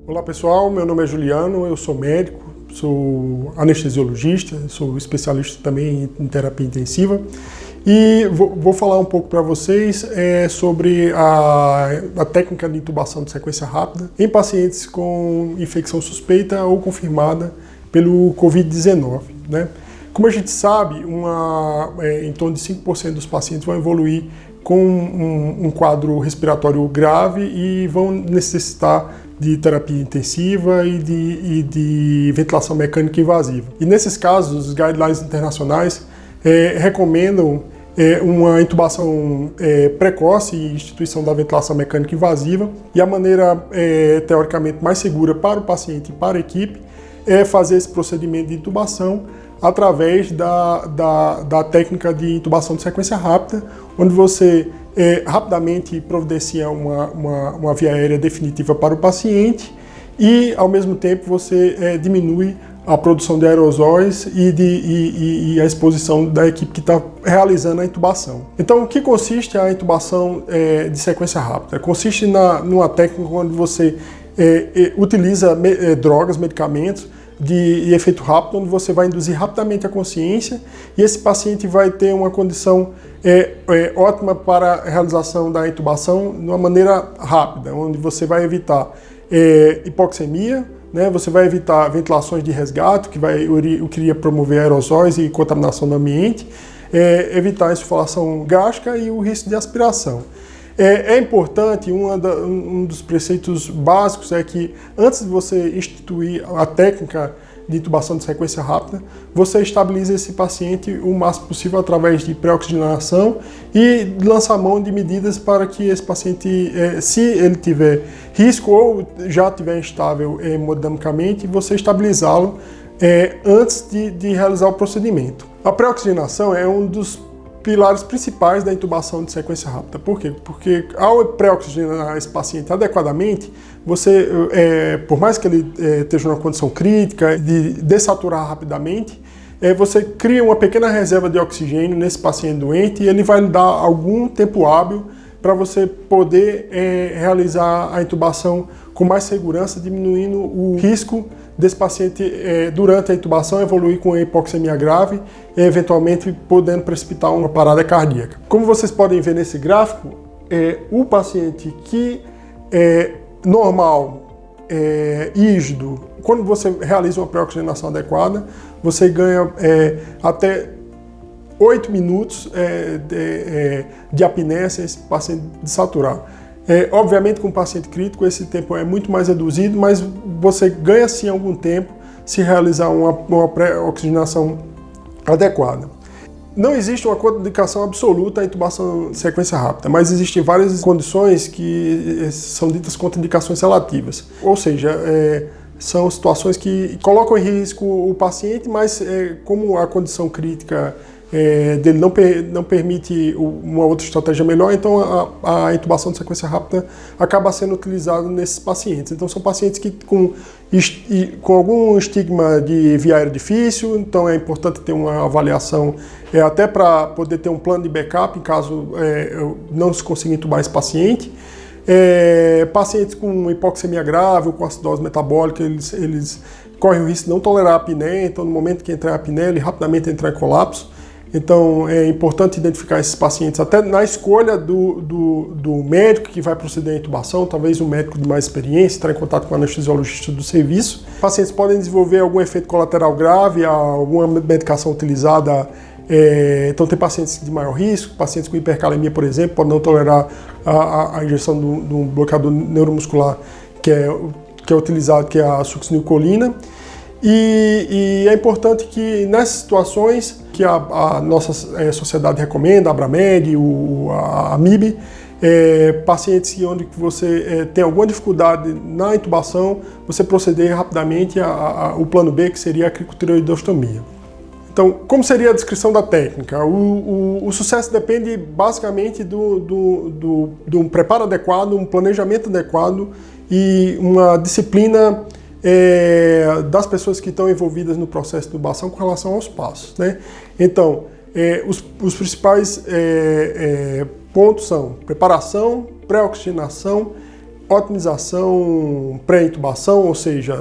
Olá pessoal, meu nome é Juliano, eu sou médico, sou anestesiologista, sou especialista também em terapia intensiva e vou falar um pouco para vocês sobre a técnica de intubação de sequência rápida em pacientes com infecção suspeita ou confirmada pelo Covid-19, né? Como a gente sabe, em torno de 5% dos pacientes vão evoluir com um quadro respiratório grave e vão necessitar de terapia intensiva e de ventilação mecânica invasiva. E nesses casos, os guidelines internacionais recomendam uma intubação precoce e instituição da ventilação mecânica invasiva, e a maneira teoricamente mais segura para o paciente e para a equipe é fazer esse procedimento de intubação através da técnica de intubação de sequência rápida, onde você rapidamente providencia uma via aérea definitiva para o paciente e, ao mesmo tempo, você diminui a produção de aerosóis e a exposição da equipe que está realizando a intubação. Então, o que consiste a intubação de sequência rápida? Consiste numa técnica onde você utiliza drogas, medicamentos, de efeito rápido, onde você vai induzir rapidamente a consciência e esse paciente vai ter uma condição ótima para a realização da intubação de uma maneira rápida, onde você vai evitar hipoxemia, né? Você vai evitar ventilações de resgate, que iria promover aerosóis e contaminação do ambiente, evitar a insuflação gástrica e o risco de aspiração. É importante, um dos preceitos básicos é que antes de você instituir a técnica de intubação de sequência rápida, você estabiliza esse paciente o máximo possível através de pré-oxigenação e lança a mão de medidas para que esse paciente, se ele tiver risco ou já estiver instável hemodinamicamente, você estabilizá-lo antes de realizar o procedimento. A pré-oxigenação é um dos pilares principais da intubação de sequência rápida. Por quê? Porque ao pré-oxigenar esse paciente adequadamente, você, por mais que ele esteja numa condição crítica, de dessaturar rapidamente, você cria uma pequena reserva de oxigênio nesse paciente doente e ele vai lhe dar algum tempo hábil para você poder realizar a intubação com mais segurança, diminuindo o risco desse paciente, durante a intubação, evoluir com hipoxemia grave e, eventualmente, podendo precipitar uma parada cardíaca. Como vocês podem ver nesse gráfico, o paciente que é normal, rígido, quando você realiza uma pré-oxigenação adequada, você ganha até 8 minutos de apneia sem esse paciente desaturar. Obviamente, com o paciente crítico, esse tempo é muito mais reduzido, mas você ganha sim algum tempo se realizar uma pré-oxigenação adequada. Não existe uma contraindicação absoluta à intubação de sequência rápida, mas existem várias condições que são ditas contraindicações relativas. Ou seja, são situações que colocam em risco o paciente, mas como a condição crítica dele não permite uma outra estratégia melhor, então a intubação de sequência rápida acaba sendo utilizada nesses pacientes. Então são pacientes que com algum estigma de via aérea difícil, então é importante ter uma avaliação até para poder ter um plano de backup em caso não se consiga intubar esse paciente. Pacientes com hipoxemia grave ou com acidose metabólica, eles correm o risco de não tolerar a apneia, então no momento que entrar a apneia, ele rapidamente entra em colapso. Então é importante identificar esses pacientes até na escolha do médico que vai proceder à intubação, talvez um médico de mais experiência, estar em contato com o anestesiologista do serviço. Pacientes podem desenvolver algum efeito colateral grave, alguma medicação utilizada, então tem pacientes de maior risco, pacientes com hipercalemia, por exemplo, podem não tolerar a injeção de um bloqueador neuromuscular que é utilizado, que é a succinilcolina. E é importante que nessas situações que a nossa sociedade recomenda, a Abramed, a AMIB, pacientes onde você tem alguma dificuldade na intubação, você proceder rapidamente ao plano B, que seria a cricotireoidostomia. Então, como seria a descrição da técnica? O sucesso depende basicamente de um preparo adequado, um planejamento adequado e uma disciplina das pessoas que estão envolvidas no processo de intubação com relação aos passos, né? Então, os principais pontos são preparação, pré-oxigenação, otimização pré-intubação, ou seja,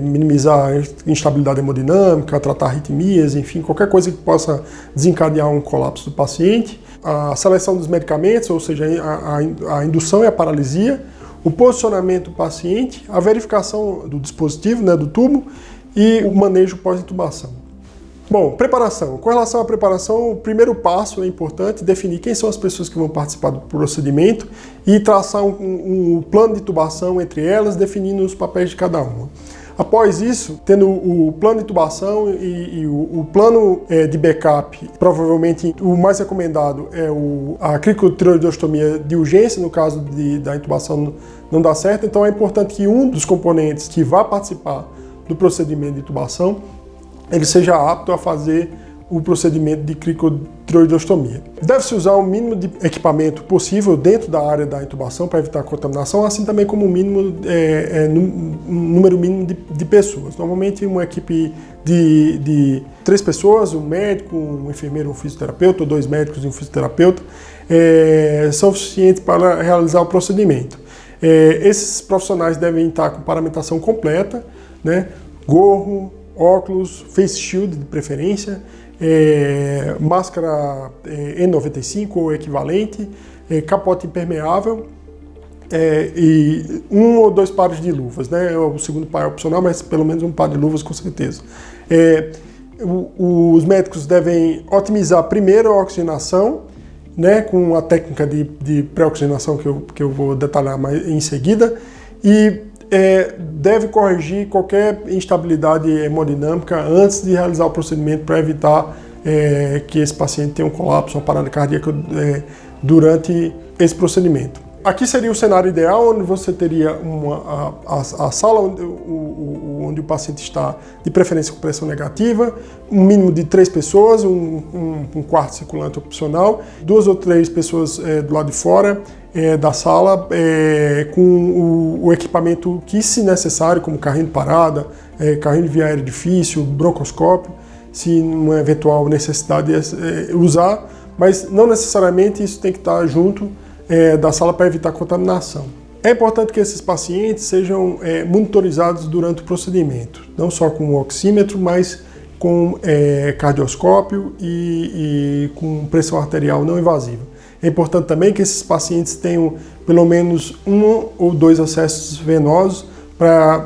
minimizar a instabilidade hemodinâmica, tratar arritmias, enfim, qualquer coisa que possa desencadear um colapso do paciente. A seleção dos medicamentos, ou seja, a indução e a paralisia, o posicionamento do paciente, a verificação do dispositivo, né, do tubo, e o manejo pós-intubação. Bom, preparação. Com relação à preparação, o primeiro passo é importante definir quem são as pessoas que vão participar do procedimento e traçar um plano de intubação entre elas, definindo os papéis de cada uma. Após isso, tendo o plano de intubação e o plano de backup, provavelmente o mais recomendado é a cricotireoidostomia de urgência, no caso da intubação não dar certo. Então é importante que um dos componentes que vá participar do procedimento de intubação ele seja apto a fazer o procedimento de cricotireoidostomia. Deve-se usar o mínimo de equipamento possível dentro da área da intubação para evitar a contaminação, assim também como um número mínimo de pessoas. Normalmente uma equipe de 3 pessoas, um médico, um enfermeiro, um fisioterapeuta, ou 2 médicos e um fisioterapeuta, são suficientes para realizar o procedimento. Esses profissionais devem estar com paramentação completa, né? Gorro, óculos, face shield de preferência, máscara N95 ou equivalente, capote impermeável e 1 ou 2 pares de luvas, né? O segundo par é opcional, mas pelo menos um par de luvas com certeza. Os médicos devem otimizar primeiro a oxigenação, né, com a técnica de pré-oxigenação que eu vou detalhar mais em seguida, e deve corrigir qualquer instabilidade hemodinâmica antes de realizar o procedimento para evitar que esse paciente tenha um colapso, uma parada cardíaca durante esse procedimento. Aqui seria o cenário ideal, onde você teria a sala onde o paciente está, de preferência com pressão negativa, um mínimo de 3 pessoas, um quarto circulante opcional, 2 ou 3 pessoas do lado de fora da sala, com o equipamento que, se necessário, como carrinho de parada, carrinho de via aérea difícil, broncoscópio, se uma eventual necessidade usar, mas não necessariamente isso tem que estar junto da sala para evitar contaminação. É importante que esses pacientes sejam monitorizados durante o procedimento, não só com o oxímetro, mas com cardioscópio e com pressão arterial não invasiva. É importante também que esses pacientes tenham pelo menos 1 ou 2 acessos venosos,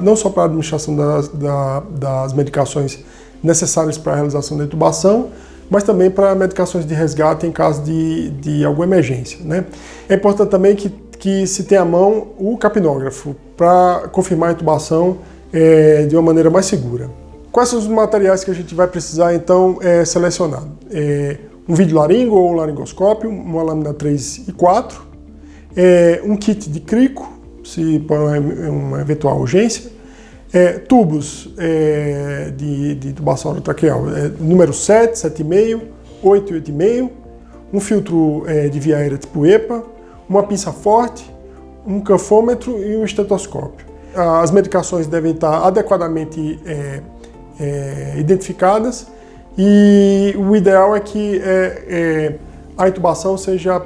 não só para a administração das medicações necessárias para a realização da intubação, mas também para medicações de resgate em caso de alguma emergência, né? É importante também que se tenha à mão o capnógrafo para confirmar a intubação de uma maneira mais segura. Quais são os materiais que a gente vai precisar, então, selecionar? Um videolaringo ou laringoscópio, uma lâmina 3 e 4, um kit de crico, se por uma eventual urgência, tubos de intubação orotraqueal, número 7, 7,5, 8 e 8,5, um filtro de via aérea tipo EPA, uma pinça forte, um canfômetro e um estetoscópio. As medicações devem estar adequadamente identificadas e o ideal é que a intubação seja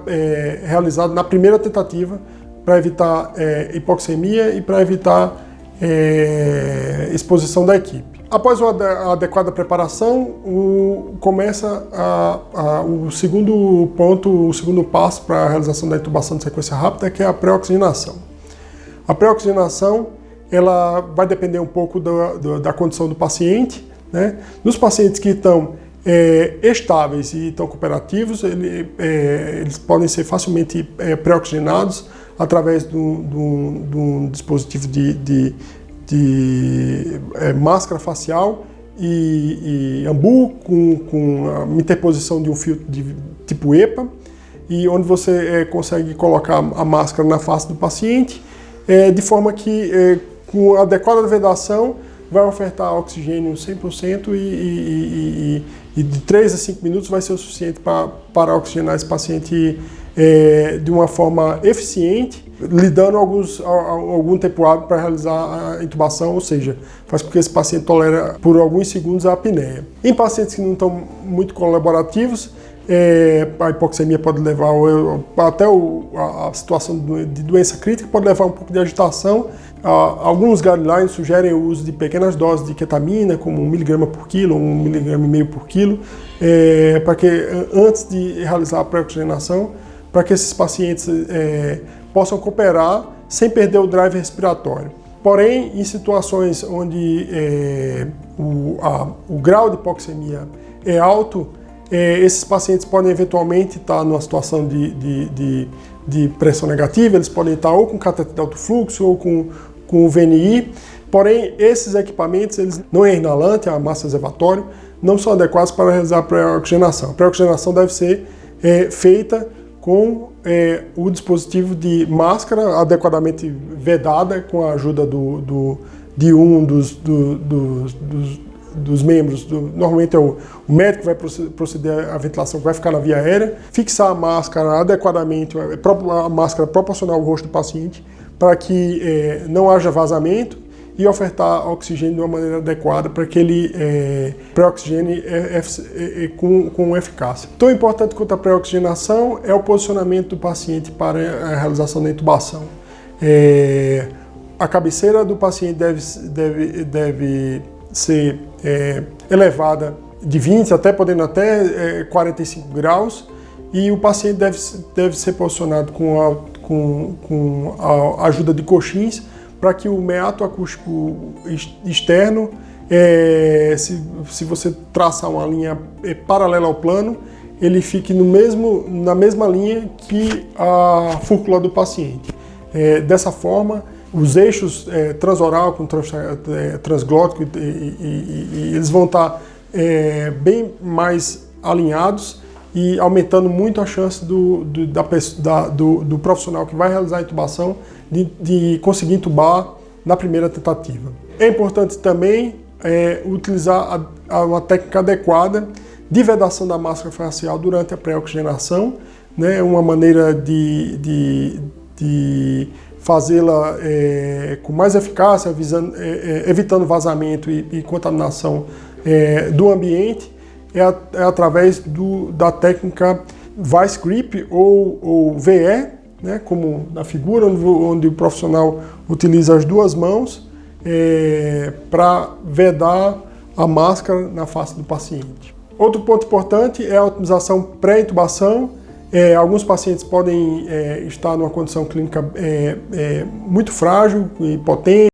realizada na primeira tentativa para evitar hipoxemia e para evitar exposição da equipe. Após a adequada preparação, começa o segundo ponto, o segundo passo para a realização da intubação de sequência rápida, que é a pré-oxigenação. A pré-oxigenação ela vai depender um pouco da condição do paciente, né? Nos pacientes que estão estáveis e estão cooperativos, eles podem ser facilmente pré-oxigenados através de um dispositivo de máscara facial e ambu com a interposição de um filtro de tipo EPA, e onde você consegue colocar a máscara na face do paciente, de forma que com a adequada vedação vai ofertar oxigênio 100% e de 3 a 5 minutos vai ser o suficiente para oxigenar esse paciente de uma forma eficiente, lhe dando algum tempo hábil para realizar a intubação, ou seja, faz com que esse paciente tolere por alguns segundos a apneia. Em pacientes que não estão muito colaborativos, A hipoxemia pode levar até a situação de doença crítica, pode levar um pouco de agitação. Alguns guidelines sugerem o uso de pequenas doses de ketamina, como 1 mg por quilo, 1,5 mg por quilo, para que antes de realizar a pré-oxigenação, para que esses pacientes possam cooperar sem perder o drive respiratório. Porém, em situações onde o grau de hipoxemia é alto, esses pacientes podem eventualmente estar numa situação de pressão negativa, eles podem estar ou com cateter de alto fluxo ou com o VNI, porém esses equipamentos eles não é inalante, a massa reservatório, não são adequados para realizar a pré-oxigenação. A pré-oxigenação deve ser feita com o dispositivo de máscara adequadamente vedada com a ajuda de um dos membros, normalmente o médico vai proceder à ventilação que vai ficar na via aérea, fixar a máscara adequadamente, a máscara proporcional ao rosto do paciente, para que não haja vazamento e ofertar oxigênio de uma maneira adequada para que ele pré-oxigene com eficácia. Tão importante quanto a pré-oxigenação é o posicionamento do paciente para a realização da intubação. A cabeceira do paciente deve ser elevada de 20 podendo até 45 graus, e o paciente deve ser posicionado com a ajuda de coxins para que o meato acústico externo, se você traçar uma linha paralela ao plano, ele fique na mesma linha que a fúrcula do paciente. Dessa forma, os eixos transoral com transglótico, eles vão estar bem mais alinhados e aumentando muito a chance do profissional que vai realizar a intubação de conseguir intubar na primeira tentativa. É importante também utilizar uma técnica adequada de vedação da máscara facial durante a pré-oxigenação, né? Uma maneira de fazê-la com mais eficácia, evitando vazamento e contaminação do ambiente, é através da técnica Vice Grip ou VE, né, como na figura, onde o profissional utiliza as duas mãos para vedar a máscara na face do paciente. Outro ponto importante é a otimização pré-intubação. Alguns pacientes podem estar numa condição clínica muito frágil e potente,